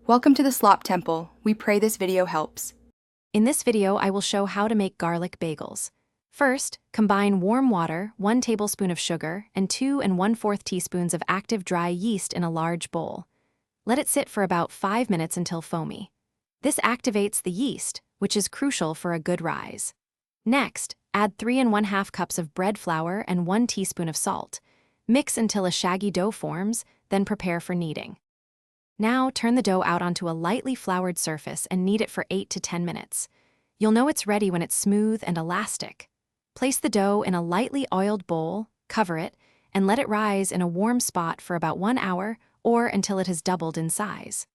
Welcome to the Slop Temple. We pray this video helps. In this video, I will show how to make garlic bagels. First, combine warm water, 1 tablespoon of sugar, and 2 1/4 teaspoons of active dry yeast in a large bowl. Let it sit for about 5 minutes until foamy. This activates the yeast, which is crucial for a good rise. Next, add 3 1/2 cups of bread flour and 1 teaspoon of salt. Mix until a shaggy dough forms, then prepare for kneading. Now turn the dough out onto a lightly floured surface and knead it for 8 to 10 minutes. You'll know it's ready when it's smooth and elastic. Place the dough in a lightly oiled bowl, cover it, and let it rise in a warm spot for about 1 hour or until it has doubled in size.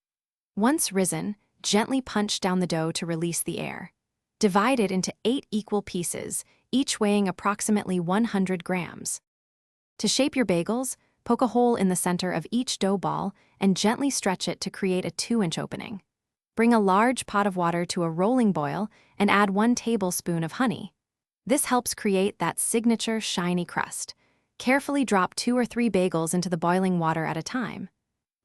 Once risen, gently punch down the dough to release the air. Divide it into 8 equal pieces, each weighing approximately 100 grams. To shape your bagels, poke a hole in the center of each dough ball and gently stretch it to create a 2-inch opening. Bring a large pot of water to a rolling boil and add 1 tablespoon of honey. This helps create that signature shiny crust. Carefully drop 2 or 3 bagels into the boiling water at a time.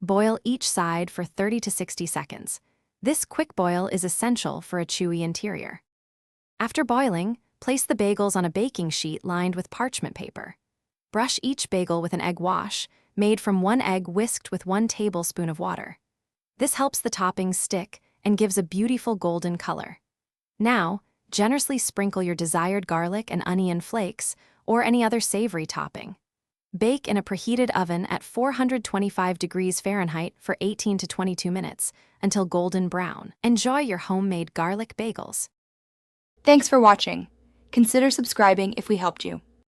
Boil each side for 30 to 60 seconds. This quick boil is essential for a chewy interior. After boiling, place the bagels on a baking sheet lined with parchment paper. Brush each bagel with an egg wash, made from 1 egg whisked with 1 tablespoon of water. This helps the toppings stick and gives a beautiful golden color. Now, generously sprinkle your desired garlic and onion flakes or any other savory topping. Bake in a preheated oven at 425 degrees Fahrenheit for 18 to 22 minutes until golden brown. Enjoy your homemade garlic bagels. Thanks for watching. Consider subscribing if we helped you.